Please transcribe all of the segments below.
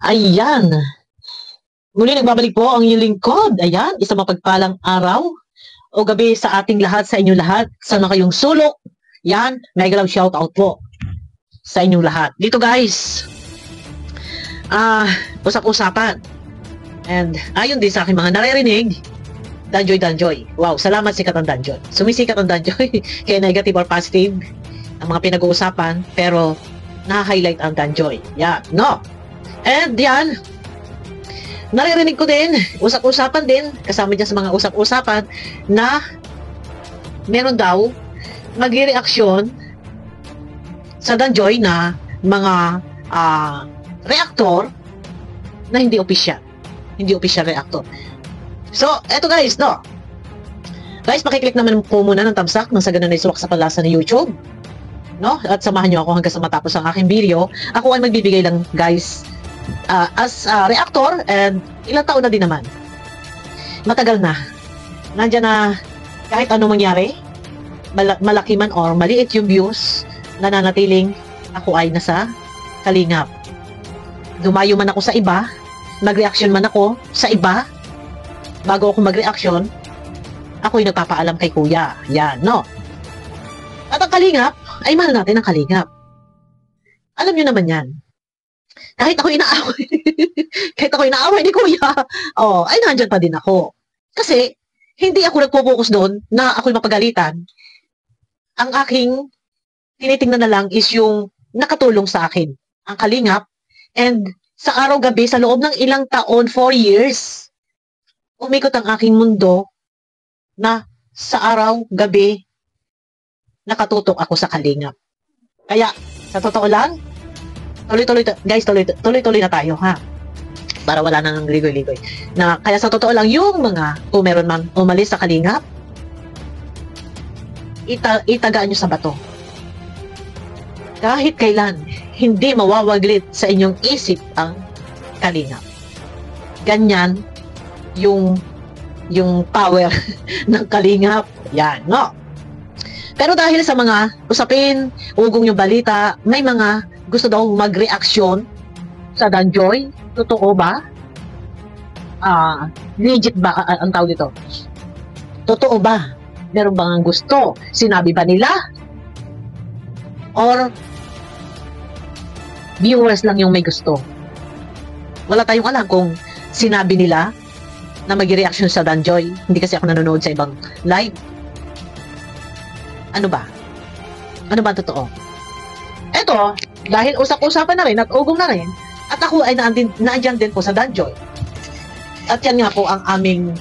Ayan. Muli nagbabalik po ang iyong lingkod. Ayan, isang mapagpalang araw o gabi sa ating lahat, sa inyong lahat. Sana kayong sulok. Yan, mega love shout out po sa inyong lahat. Dito guys, usap-usapan. And ayon din sa aking mga naririnig, Danjoy. Wow, salamat sikat ang Danjoy. Sumisikat ang Danjoy kaya negative or positive ang mga pinag-uusapan, pero na-highlight ang Danjoy. Yan, no? And yan, naririnig ko din, usap-usapan din, kasama dyan sa mga usap-usapan, na meron daw mag-reaksyon sa Danjoy na mga reactor na hindi official. Hindi official reactor. So, eto guys, no? Guys, pakiclick naman po muna ng thumbs up nang sa ganun ay suwak sa palasa ng YouTube. No? At samahan nyo ako hanggang sa matapos ang aking video. Ako ay magbibigay lang, guys, as reactor, and ilang taon na din naman. Matagal na. Nandiyan na kahit ano mangyari, malaki man or maliit yung views, nananatiling ako ay nasa kalingap. Dumayo man ako sa iba, mag-reaction man ako sa iba, bago ako mag-reaction, ako'y nagpapaalam kay kuya. Yan, no? At ang kalingap, ay mahal natin ang kalingap. Alam nyo naman yan. Kahit ako inaaway ni kuya, ay nandyan pa din ako. Kasi, hindi ako nagpo-focus doon na ako'y mapagalitan. Ang aking tinitingnan na lang is yung nakatulong sa akin, ang kalingap, and sa araw-gabi, sa loob ng ilang taon, 4 years, umikot ang aking mundo na sa araw-gabi, nakatutok ako sa kalingap. Kaya, sa totoo lang, tuloy-tuloy na tayo, ha? Para wala nang ligoy-ligoy. Kaya sa totoo lang, yung mga, kung meron man umalis sa kalingap, itagaan nyo sa bato. Kahit kailan, hindi mawawaglit sa inyong isip ang kalingap. Ganyan yung power ng kalingap. Yan, no? Pero dahil sa mga usapin, ugong yung balita, may mga gusto daw mag-reaksyon sa Danjoy. Totoo ba? Legit ba ang tawag dito? Totoo ba? Meron bang gusto? Sinabi ba nila? Or viewers lang yung may gusto? Wala tayong alam kung sinabi nila na mag-reaction sa Danjoy. Hindi kasi ako nanonood sa ibang live. Ano ba? Ano ba totoo? Eto, dahil usap-usapan na rin at ugong na rin, at ako ay naandyan din po sa Danjoy. At yan nga po ang aming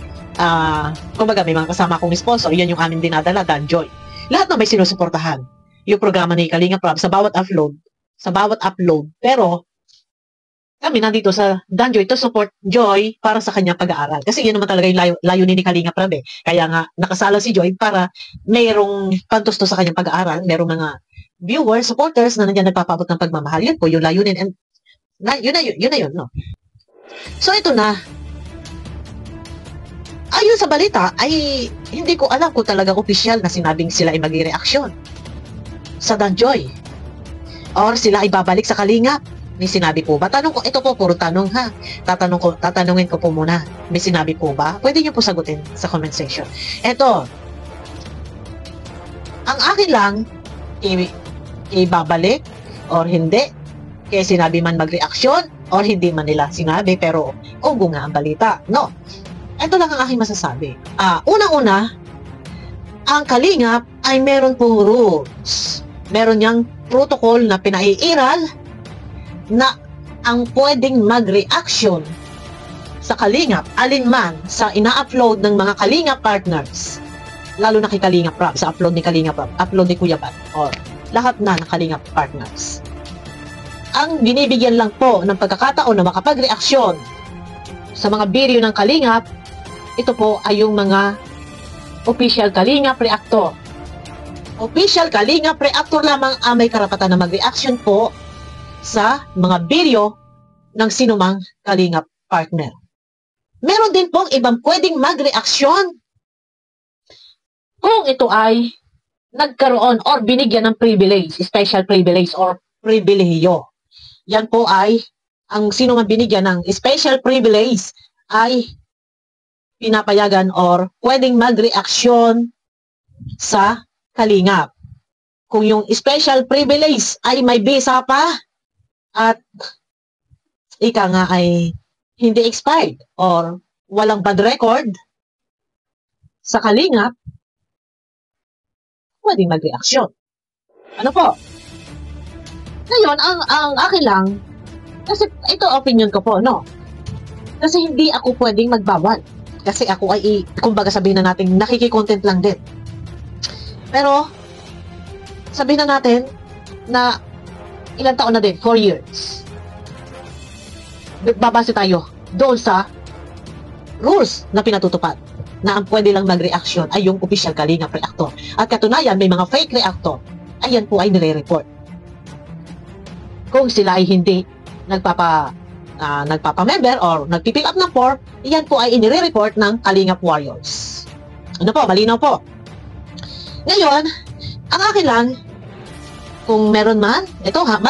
kumbaga may mga kasama akong sponsor, yan yung aming dinadala, Danjoy. Lahat na may sinusuportahan yung programa ni Kalinga Prab sa bawat upload, pero kami nandito sa Danjoy to support Joy para sa kanyang pag-aaral. Kasi yun naman talaga yung layunin ni Kalinga Prab, eh. Kaya nga nakasala si Joy para mayroong pantusto sa kanyang pag-aaral, mayroong mga viewers, supporters na nandiyan nagpapabot ng pagmamahal. Yun po yung layunin, and yun na yun, no? So ito na, ayon sa balita, ay hindi ko alam kung talagang official na sinabing sila ay mag-reaksyon sa Danjoy. Or sila ay babalik sa Kalingap. May sinabi po ba? Tanong ko, ito po, puro tanong, ha? Tatanungin ko po muna. May sinabi po ba? Pwede niyo po sagutin sa comment section. Ito, ang akin lang, ibabalik or hindi. Kaya sinabi man mag-reaksyon or hindi man nila sinabi, pero ugo nga ang balita, no? Ito lang ang aking masasabi. Unang-una, ang Kalingap ay meron pong rules. Meron niyang protocol na pinaiiral na ang pwedeng mag-reaction sa Kalingap, alinman sa ina-upload ng mga Kalingap partners, lalo na kay Kalingap Prab, sa upload ni Kalingap Prab, upload ni Kuya Bat, or lahat na ng Kalingap partners. Ang binibigyan lang po ng pagkakataon na makapag-reaksyon sa mga video ng Kalingap, ito po ay yung mga official Kalingap reactor. Official Kalingap reactor lamang ang may karapatan na mag-reaction po sa mga video ng sinumang Kalingap partner. Meron din pong ibang pwedeng mag-reaksyon kung ito ay nagkaroon or binigyan ng privilege, special privilege or pribilehiyo. Yan po ay ang sino man binigyan ng special privilege ay pinapayagan or pwedeng mag-reaksyon sa kalingap. Kung yung special privilege ay may visa pa at ika nga ay hindi expired or walang bad record sa kalingap, pwedeng mag-reaksyon. Ano po? Ngayon, ang akin lang, kasi ito opinion ko po, no? Kasi hindi ako pwedeng magbawal. Kasi ako ay, kumbaga sabihin na natin, nakikikontent lang din. Pero, sabihin na natin na ilang taon na din, 4 years. Babase tayo doon sa rules na pinatutupad na ang pwede lang mag-reaction ay yung official kalingap reactor. At katunayan, may mga fake reactor. Ayan po ay nire-report. Kung sila ay hindi nagpapa-member or nagpipick up ng form, iyan po ay inire-report ng Kalingap Warriors. Ano po? Malinaw po. Ngayon, ang akin lang, kung meron man, ito ha,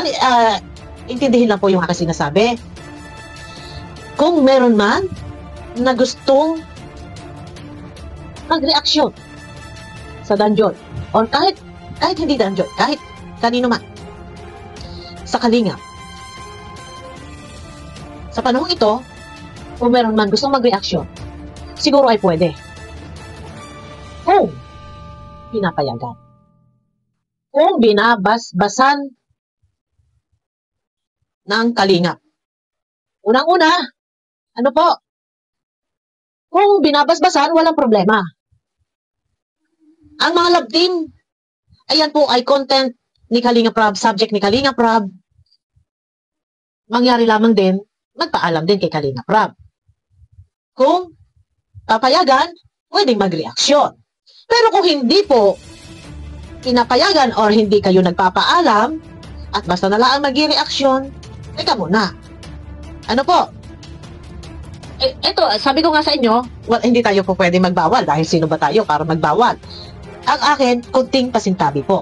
intindihin lang po yung aking sinasabi. Kung meron man na gustong mag-reaksyon sa dungeon or kahit hindi dungeon, kahit kanino man sa Kalingap. Sa panahong ito, kung meron man gustong mag-reaksyon, siguro ay pwede. Kung pinapayagan. Kung binabasbasan ng Kalingap. Unang-una, ano po? Kung binabasbasan, walang problema. Ang mga love team, ayan po ay content ni Kalingap Rab, subject ni Kalingap Rab. Mangyari lamang din, magpaalam din kay Kalingap Rab. Kung papayagan, pwedeng mag-reaksyon. Pero kung hindi po pinapayagan or hindi kayo nagpapaalam at basta na lang mag-reaksyon, teka muna. Ano po? Eto, sabi ko nga sa inyo, well, hindi tayo po pwede magbawal dahil sino ba tayo para magbawal? Ang akin, kunting pasintabi po.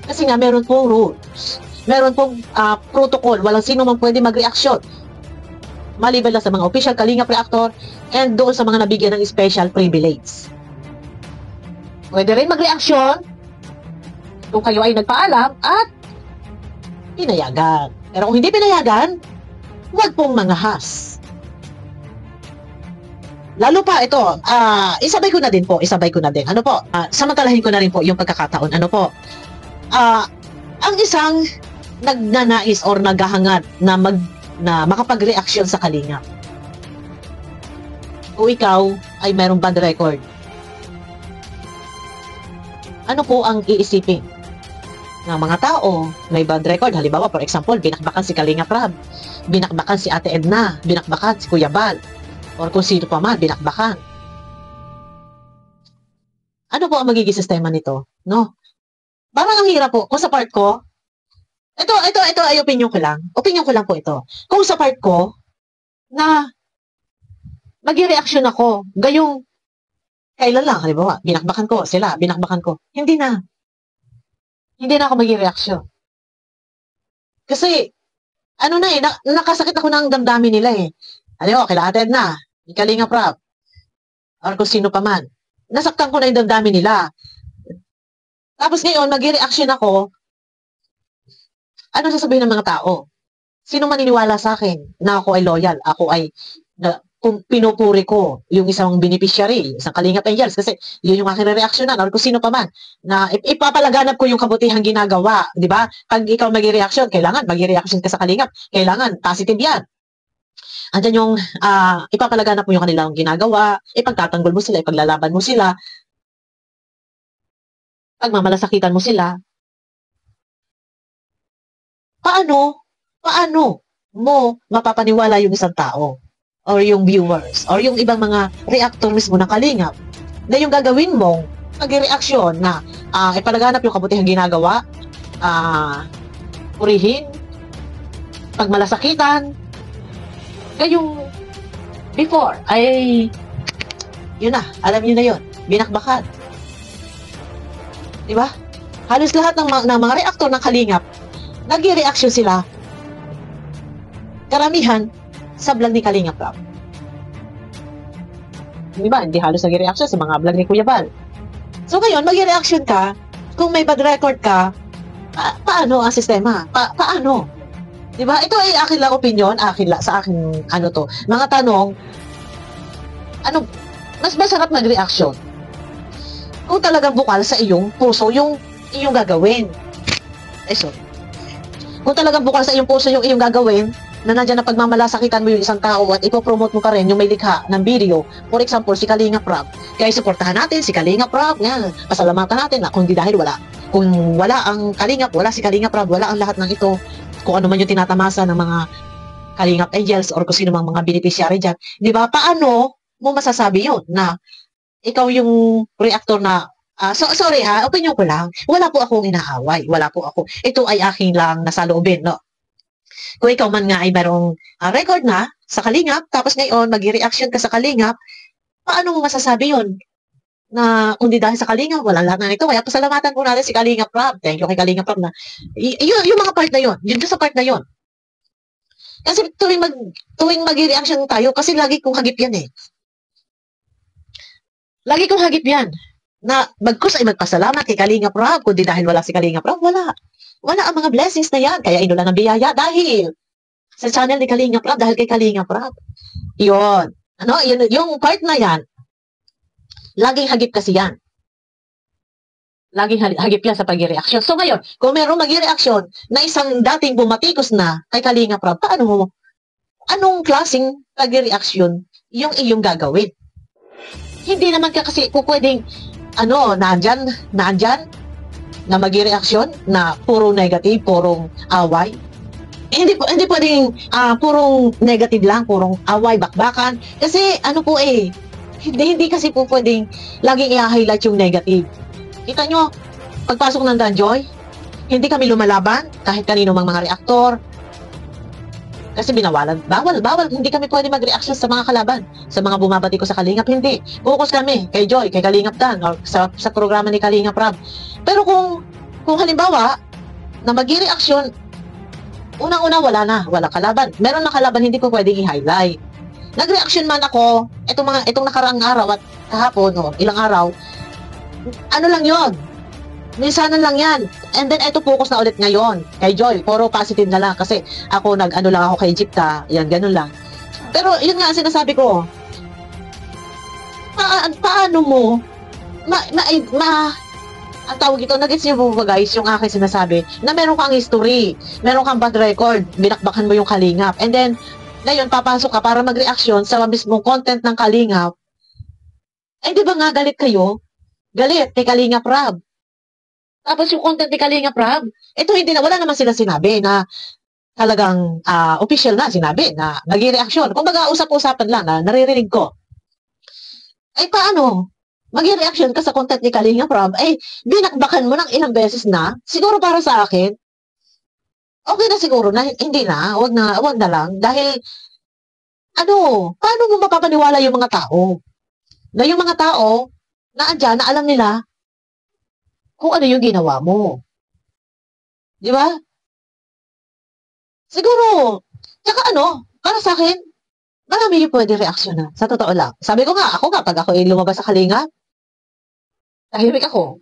Kasi nga, meron pong rules. Meron pong protocol. Walang sino man pwede mag-reaksyon. Maliban lang sa mga official Kalingap reactor and doon sa mga nabigyan ng special privilege. Pwede rin mag-reaksyon kung kayo ay nagpaalam at pinayagan. Pero kung hindi pinayagan, huwag pong mangahas. Lalo pa ito, isabay ko na din. Ano po? Samantalahin ko na rin po yung pagkakataon. Ano po? Ang isang nagnanais or naghahangad na makapag-reaksyon sa Kalingap. Kung ikaw ay mayroong bad record, ano po ang iisipin ng mga tao may bad record? Halimbawa, for example, binakbakan si Kalingap Rab, binakbakan si Ate Edna, binakbakan si Kuya Bal, or kung sino pa man, binakbakan. Ano po ang magiging sistema nito? No? Parang ang hirap po. Kung sa part ko, ito ay opinion ko lang. Opinion ko lang po ito. Kung sa part ko, na mag-reaction ako, gayong, kailan lang, halimbawa, binakbakan ko sila, binakbakan ko. Hindi na ako mag-reaction. Kasi, ano na nakasakit ako ng damdamin nila eh. Halimbawa, kila Ate Edna, Kalingap Rab, or kung sino pa man. Nasaktan ko na yung damdamin nila. Tapos ngayon, mag-reaction ako, ano sasabihin ng mga tao? Sino maniniwala sa akin na ako ay loyal? Ako ay, kung pinupuri ko yung isang beneficiary, isang Kalingap Angels, kasi yun yung aking reaksyonan, or kung sino pa man, na ipapalaganap ko yung kabutihang ginagawa, di ba? Pag ikaw mag-reaction, kailangan mag-reaction ka sa Kalingap, kailangan positive yan. Andyan yung ipapalaganap mo yung kanilang ginagawa, ipagtatanggol mo sila, ipaglalaban mo sila, pagmamalasakitan mo sila. Paano mo mapapaniwala yung isang tao or yung viewers or yung ibang mga reactor mismo ng Kalingap na yung gagawin mong pag-reaksyon na ipalaganap yung kabutihang ginagawa, purihin, pagmalasakitan, kayong before ay yun na, alam nyo na yun, binakbakan. Diba? Halos lahat ng mga reactor ng Kalingap, nag-reaction sila karamihan sa vlog ni Kalinga Prab. Di ba? Hindi halos nag-reaction sa mga vlog ni Kuya Bal. So ngayon, mag-reaction ka, kung may bad record ka, paano ang sistema? Paano? Di ba? Ito ay akin lang opinion, sa akin, mga tanong, mas masarap mag-reaction kung talagang bukal sa iyong puso yung iyong gagawin. Sorry. Kung talagang bukal sa iyong puso yung iyong gagawin, na nandiyan na pagmamalasakitan mo yung isang tao at ipopromote mo pa rin yung may likha ng video. For example, si Kalinga Prab. Kaya suportahan natin si Kalinga Prab. Yan. Pasalamatan natin na kung di dahil wala. Kung wala ang Kalingap, wala si Kalinga Prab, wala ang lahat ng ito. Kung ano man yung tinatamasa ng mga Kalingap Angels or kung sino mang mga beneficiary dyan. Di ba? Paano mo masasabi yun na ikaw yung reactor na sorry ha, opinion ko lang. Wala po akong inaaway. Wala po ako. Ito ay aking lang nasaloobin, no? Kung ikaw man nga ay mayroong record na sa Kalingap, tapos ngayon mag-reaction ka sa Kalingap, paano mo masasabi yun? Na kung di dahil sa Kalingap, wala lahat na ito. Kaya pasalamatan po natin si Kalinga Prab. Thank you kay Kalinga Prab na yung mga part na yun. Yun sa part na yun. Kasi tuwing mag-reaction tayo, kasi lagi kong hagip yan eh. Lagi kong hagip yan. Na bagkus ay magpasalamat kay Kalinga Prab. Kung di dahil wala si Kalinga Prab, wala. Wala ang mga blessings na yan. Kaya inulan ng biyaya dahil sa channel ni Kalinga Prab, dahil kay Kalinga Prab. Yun. Yung part na yan, laging hagip kasi yan. Laging hagip yan sa pag-reaction. So ngayon, kung mayroong mag-reaction na isang dating bumatikos na kay Kalinga Prab, anong klaseng pag-reaction yung iyong gagawin? Hindi naman ka kasi pwedeng, nandyan, na mag-reaction na puro negative, purong away. Hindi pwedeng purong negative lang, purong away, bakbakan. Kasi hindi kasi po pwedeng laging i-highlight yung negative. Kita nyo, pagpasok ng Danjoy, hindi kami lumalaban kahit kanino mang mga reaktor. Kasi binawalan, bawal, hindi kami pwede mag-reaction sa mga kalaban, sa mga bumabati ko sa Kalingap, hindi. Focus kami kay Joy, kay Kalingap Dan, or sa programa ni Kalingap Prab. Pero kung halimbawa, na mag-reaction, unang-una wala kalaban. Meron na kalaban, hindi ko pwedeng i-highlight. Nag-reaction man ako, itong nakaraang araw at kahapon, ilang araw, lang yon. Minsanan lang yan. And then, focus na ulit ngayon. Kay Joy, puro positive na lang. Kasi ako, lang ako kay Jipta. Yan, ganun lang. Pero, yun nga sinasabi ko. Paano mo, ang tawag ito, nag-gets niyo po ba guys, yung aking sinasabi, na meron kang history, meron kang bad record, binakbakan mo yung Kalingap. And then, ngayon, papasok ka para mag-reaction sa mismong content ng Kalingap. Di ba nga, galit kayo? Galit kay Kalinga Prab. Tapos yung content ni Kalinga Prab, wala naman sila sinabi na talagang official na sinabi na mag-reaction. Kung baga usap-usapan lang na naririnig ko. Paano? Mag-reaction ka sa content ni Kalinga Prab, binakbakan mo ng ilang beses na, siguro para sa akin, okay na siguro na, hindi na, wag na lang. Dahil, paano mo mapapaniwala yung mga tao? Na yung mga tao, na andyan, na alam nila, kung ano yung ginawa mo. Di ba? Siguro, tsaka para sa akin, marami yung pwede reaksyon na. Sa totoo lang. Sabi ko nga, pag ako lumabas sa Kalinga, tahimik ako.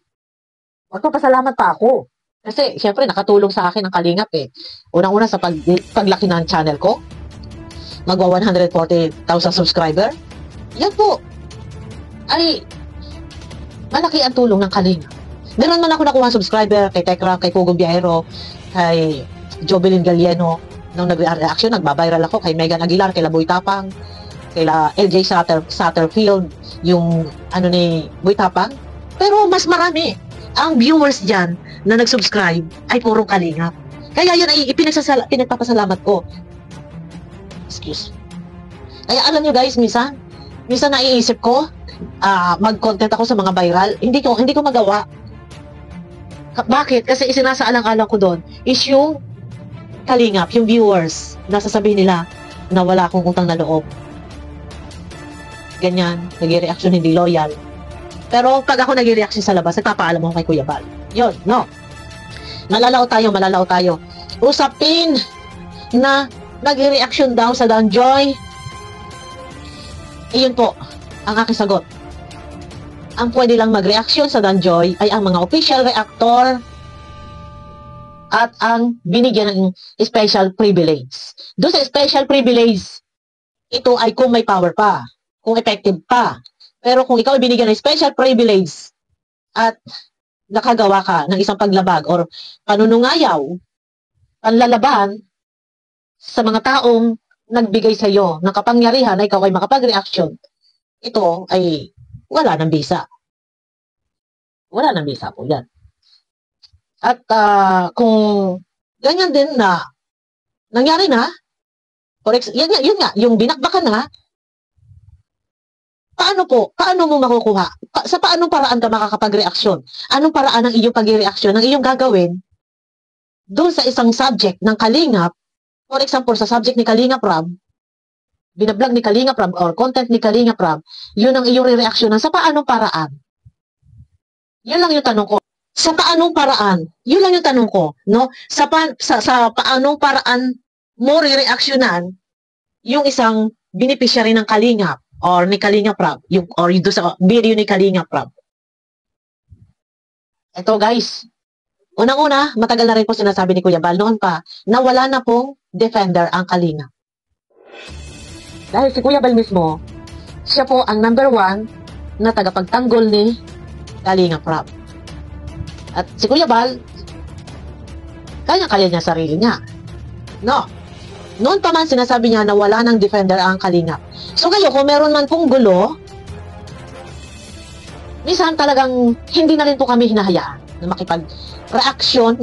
Magpapasalamat pa ako. Kasi, syempre, nakatulong sa akin ang Kalingap eh. Unang-una sa paglaki ng channel ko, magwa 140,000 subscriber. Yan po. Malaki ang tulong ng Kalingap. Meron man ako nakuha subscriber kay Tekra, kay Pugong Biyahero, kay Jobelin Galieno. Nung nag-reaction, nagbabiral ako kay Megan Aguilar, kay Laboy Tapang, kay LJ Satterfield, yung ni Boy Tapang. Pero mas marami. Ang viewers dyan na nag-subscribe ay purong Kalingap. Kaya yun ay pinagpapasalamat ko. Excuse. Kaya alam nyo guys, minsan naiisip ko, mag-content ako sa mga viral. Hindi ko magawa. Bakit? Kasi isinasaalang-alang ko doon is yung Kalingap, yung viewers, nasasabihin nila na wala akong utang na loob. Ganyan, nag-reaction hindi loyal. Pero pag ako nag-reaction sa labas, nagpapaalam ako kay Kuya Bal. Yun, no? Malalao tayo. Usapin na nag-reaction daw sa Danjoy? Iyon po ang aking sagot. Ang pwede lang mag-reaction sa Danjoy ay ang mga official reactor at ang binigyan ng special privilege. Doon sa special privilege, ito ay kung may power pa, kung effective pa. Pero kung ikaw ay binigyan ng special privilege at nakagawa ka ng isang paglabag or panunungayaw, panlalaban sa mga taong nagbigay sa iyo ng kapangyarihan na ikaw ay makapag-reaction, ito ay wala ng bisa. Wala ng bisa po yan. At kung ganyan din na nangyari na, yun nga, yung binakbakan na, paano mo makukuha? Sa paanong paraan ka makakapag-reaksyon? Anong paraan ng iyong pag-reaksyon, ng iyong gagawin doon sa isang subject ng Kalingap? For example, sa subject ni Kalingap Rab, binablog ni Kalingap Rab or content ni Kalingap Rab, yun ang iyong re-reaksyonan. Sa paanong paraan? Yun lang yung tanong ko. Sa paanong paraan? Yun lang yung tanong ko, no? Sa paanong paraan mo re-reaksyonan yung isang beneficiary ng Kalingap or ni Kalingap Rab, yung doon sa video ni Kalingap Rab. Ito guys, unang-una, matagal na rin po sinasabi ni Kuya Bal noon pa na wala na pong defender ang Kalingap. Dahil si Kuya Bal mismo, siya po ang number 1 na tagapagtanggol ni Kalingap Rab. At si Kuya Bal, kaya-kaya niya sarili niya. No. Noon pa man sinasabi niya na wala ng defender ang Kalingap. So kayo, kung meron man pong gulo, minsan talagang hindi na rin po kami hinahayaan na makipag-reaction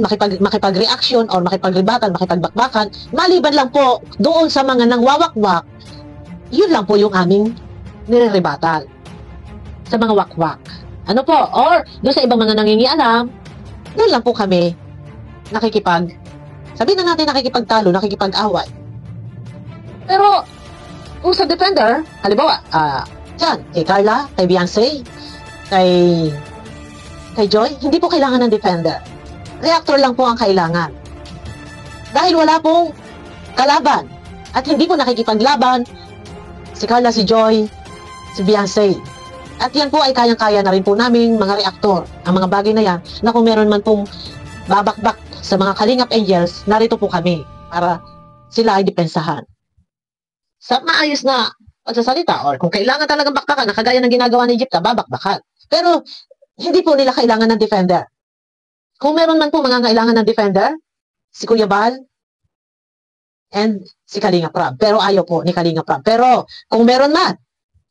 or makipag-rebatan, makipagbakbakan, maliban lang po doon sa mga nangwawakwak, yun lang po yung aming nire-rebatan sa mga wakwak. Ano po? Or doon sa ibang mga nangingialam, doon lang po kami sabihin na natin nakikipagtalo, nakikipag-away. Pero kung sa defender, halimbawa, dyan, kay Carla, kay Beyonce, kay Joy, hindi po kailangan ng defender. Reactor lang po ang kailangan. Dahil wala pong kalaban. At hindi po nakikipaglaban si Carla, si Joy, si Beyonce. At yan po ay kayang-kaya na rin po namin mga reactor. Ang mga bagay na yan, na kung meron man pong babakbak sa mga Kalingap Angels, narito po kami para sila ay depensahan. Sa maayos na pagsasalita or kung kailangan talagang bakbakan na kagaya ng ginagawa ni Egypta, babakbakan. Pero hindi po nila kailangan ng defender. Kung meron man po mga kailangan ng defender, si Kuya Bal and si Kalingap Rab. Pero ayaw po ni Kalingap Rab. Pero kung meron man,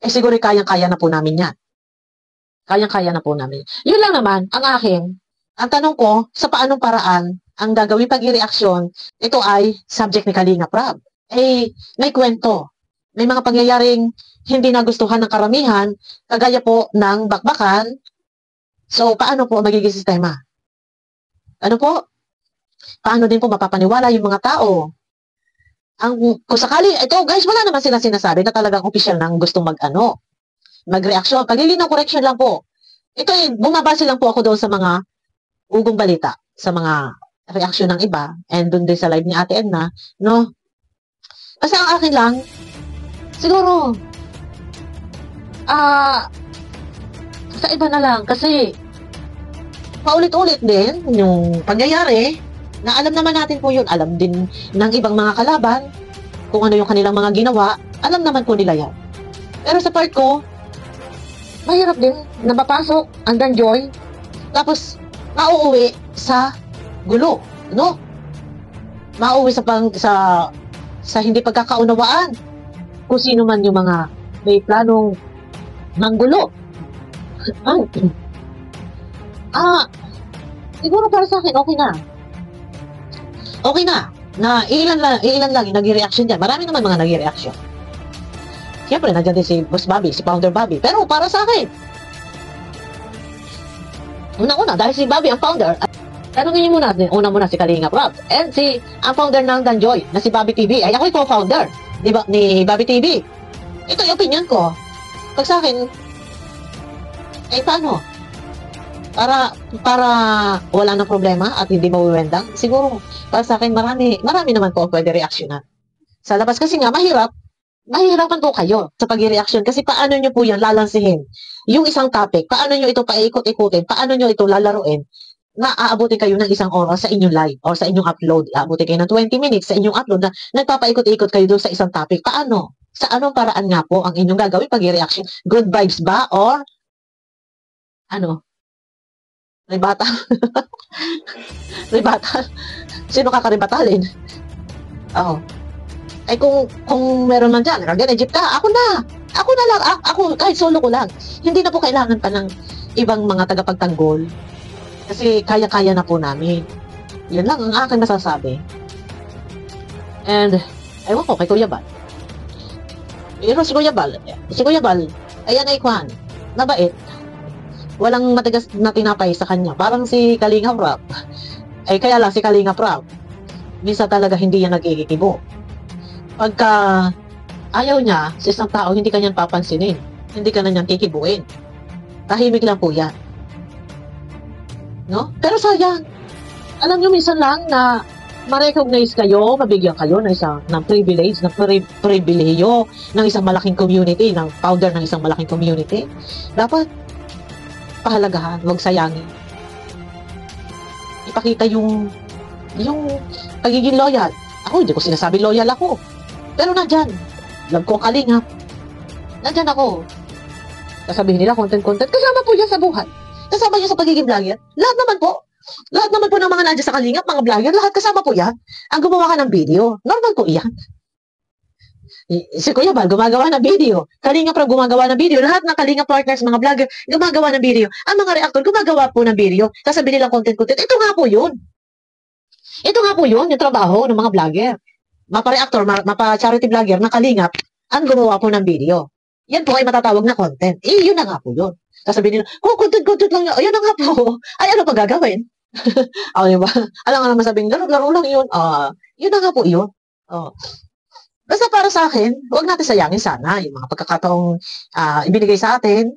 siguro kayang-kaya na po namin yan. Kayang-kaya na po namin. Yun lang naman ang akin. Ang tanong ko, sa paanong paraan ang gagawin pag-reaksyon, ito ay subject ni Kalingap Rab. May kwento. May mga pangyayaring hindi nagustuhan ng karamihan, kagaya po ng bakbakan. So, paano po magiging sistema? Ano po? Paano din po mapapaniwala yung mga tao? Kung sakali, ito guys, wala naman sila sinasabi na talagang official nang gustong mag-reaction. Paglilinaw correction lang po. Ito bumabase lang po ako doon sa mga ugong balita, sa mga reaction ng iba, and doon din sa live ni Ate Edna, no? Kasi ang akin lang, siguro, sa iba na lang, kasi paulit-ulit din yung pangyayari, na alam naman natin po yun, alam din ng ibang mga kalaban, kung ano yung kanilang mga ginawa, alam naman po nila yan. Pero sa part ko, mahirap din na mapasok ang Danjoy, tapos mauuwi sa gulo, no? Mauuwi sa hindi pagkakaunawaan kung sino man yung mga may planong manggulo. Siguro para sa akin, okay na. Okay na ilan lang yung nag-reaction dyan. Marami naman mga nag-reaction. Siyempre, nandiyan din si Boss Bobby, si Founder Bobby. Pero para sa akin, unang-una, dahil si Bobby ang founder, tanongin niyo muna si Kalingap Rab. And ang founder ng Danjoy, na si Bobby TV, ay ako yung co-founder ni Bobby TV. Ito yung opinion ko. Pag sa akin, paano? Para wala nang problema at hindi mawiwendang, siguro, para sa akin, marami naman po pwede reaksyonan. Sa labas kasi nga, mahihirapan po kayo sa pag-reaction kasi paano nyo po yan lalansihin? Yung isang topic, paano nyo ito paikot-ikutin, paano nyo ito lalaruin na aabutin kayo ng isang oras sa inyong live or sa inyong upload. Aabutin kayo ng 20 minutes sa inyong upload na nagpapaikot-ikot kayo doon sa isang topic. Paano? Sa anong paraan nga po ang inyong gagawin pag-reaction? Good vibes ba or ano? Ribata? Ribata? Sino kakaribatalin? Oo. Ay kung meron man dyan, Ragan Egypt ka, ako na. Ako na lang, ako kahit solo ko lang. Hindi na po kailangan pa ng ibang mga tagapagtanggol. Kasi kaya-kaya na po namin. Yun lang ang aking masasabi. And, ewan ko, kay Kuya Bal. Pero si Kuya Bal, ayan ay kwan, nabait. Walang matigas na tinapay sa kanya. Parang si Kalinga Prab. Ay kaya lang si Kalinga Prab. Minsan talaga hindi yan nagkikikibo. Pagka ayaw niya sa isang tao, hindi kanyang papansinin. Hindi ka na niyang kikibuin. Tahimik lang po yan. No? Pero sayang. Alam niyo minsan lang na ma-recognize kayo, mabigyan kayo ng isang ng privilege, ng pribilehiyo ng isang malaking community, ng founder ng isang malaking community. Dapat pahalagahan, huwag sayangin. Ipakita yung pagiging loyal. Ako, hindi ko sinasabi loyal ako. Pero nandyan. Love ko ang Kalingap. Nandyan ako. Sasabihin nila, content. Kasama po yan sa buhay. Kasama yan sa pagiging vlogger. Lahat naman po. Lahat naman po ng mga nandyan sa Kalingap, mga vlogger, lahat kasama po yan. Ang gumawa ka ng video. Normal po yan. Si Kuya Bal, gumagawa ng video. Kalingap Prab gumagawa ng video. Lahat ng Kalingap partners, mga vlogger, gumagawa ng video. Ang mga reactor, gumagawa po ng video. Sasabihin nilang content. Ito nga po yun. Ito nga po yun, yung trabaho ng mga vlogger. Mapa-reactor, mapa-charity vlogger na Kalingap, ang gumawa po ng video. Yan po ay matatawag na content. Yun na nga po yun. Sasabihin nila, content lang yun. Ayun na nga po. Ay, ano pa gagawin? Diba? Alam nga naman sabihin, laro lang yun. Yun na nga po yun. Basta para sa akin, huwag natin sayangin sana yung mga pagkakataong ibinigay sa atin.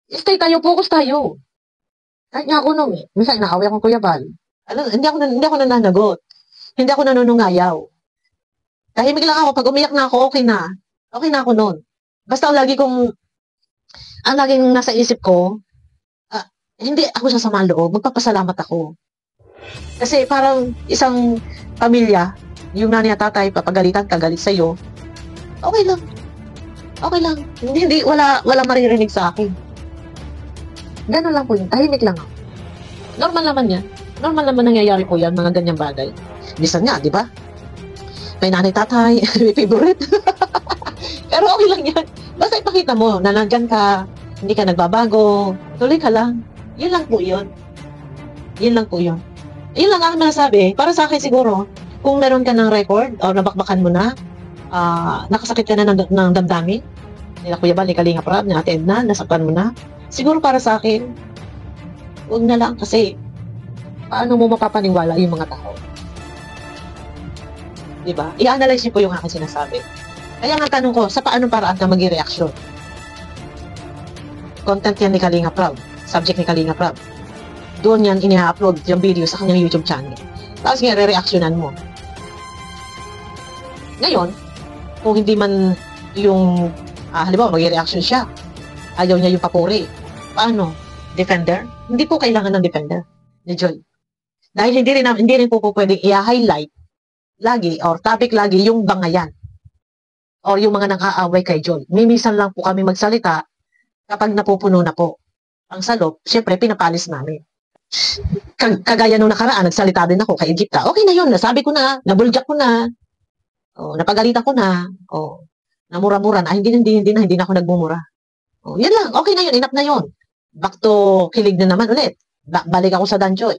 Stay tayo, focus tayo. Kahit nga ako nung, minsan inaaway akong Kuya Bal. Hindi ako nananagot. Hindi ako nanunungayaw. Tahimik lang ako. Pag umiyak na ako, okay na. Okay na ako noon. Basta ang laging nasa isip ko, hindi ako sa samang loob. Magpapasalamat ako. Kasi parang isang pamilya, yung nanay at tatay, papagalitan ka, galit sa'yo, okay lang. Okay lang. Wala maririnig sa akin. Ganun lang po yun. Tahimik lang ako. Normal naman yan. Normal naman nangyayari po yan, mga ganyang bagay. Bisan nga, di ba? May nanay tatay, may favorite. Pero okay lang yan. Basta ipakita mo na nandyan ka, hindi ka nagbabago, tuloy ka lang. Yun lang po yun. Yun lang po yun. Yun lang ang masasabi. Para sa akin siguro, kung meron ka ng record o nabakbakan mo na, nakasakit ka na ng damdamin, nila Kuya Bal, ni Kalinga Prab, na attend na, nasaktan mo na, siguro para sa akin, huwag na lang kasi paano mo mapapaniwala yung mga tao? Diba? I-analyze niyo po yung aking sinasabi. Kaya nga tanong ko, sa paanong paraan ka mag-reaction? Content yan ni Kalinga Prab. Subject ni Kalinga Prab. Doon yan ina-upload yung video sa kanyang YouTube channel. Tapos nga, re-reactionan mo. Ngayon, kung hindi man yung, halimbawa, mag-reaction siya, ayaw niya yung papuri. Paano? Defender? Hindi po kailangan ng defender ni Joy. Dahil hindi rin po pwedeng i-highlight lagi or topic lagi yung bangayan or yung mga nang-aaway kay Joy. Mimisan lang po kami magsalita kapag napupuno na po ang salop. Siyempre, pinapalis namin. Kagaya nung nakaraan, nagsalita din ako kay Egypta. Okay na yun, nasabi ko na, nabuljak ko na, napagalitan ko na, namura-mura na, hindi na ako nagmumura. Yan lang, okay na yun, enough na yun. Back to kilig na naman ulit. Balik ako sa Danjoy.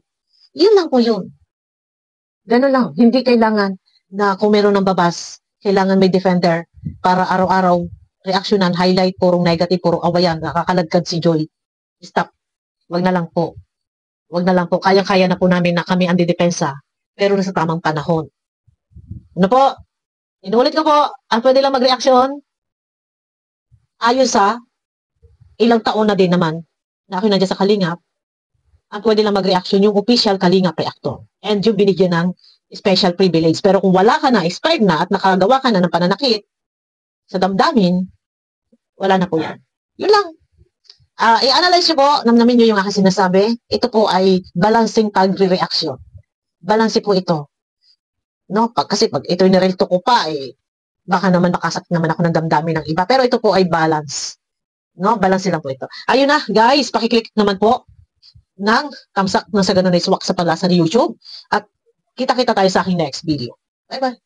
Yun lang po yun. Ganun lang, hindi kailangan na kung meron ng babas, kailangan may defender para araw-araw reaksyonan, highlight, purong negative, purong awayan, nakakalagkad si Joy. Stop. Wag na lang po. Wag na lang po. Kayang-kaya na po namin na kami ang didepensa. Pero nasa tamang panahon. Ano po? Inuulit ko po, ang pwede lang mag-reaksyon, ayon sa ilang taon na din naman na ako nandiyan sa Kalingap, ang pwede lang mag-reaksyon yung official Kalingap reactor. And yung binigyan ng special privilege. Pero kung wala ka na, expired na, at nakagawa ka na ng pananakit sa damdamin, wala na po yan. Yun lang. I-analyze nyo po, namnamin nyo yung aking sinasabi. Ito po ay balancing pagre-reaction. Balance po ito. No? Kasi pag ito nirelto ko pa, baka naman makasakit naman ako ng damdamin ng iba. Pero ito po ay balance. No? Balance lang po ito. Ayun na, guys, pakiclick naman po ng thumbs up na sa ganun ay swak sa palasa ni YouTube. At kita-kita tayo sa aking next video. Bye-bye.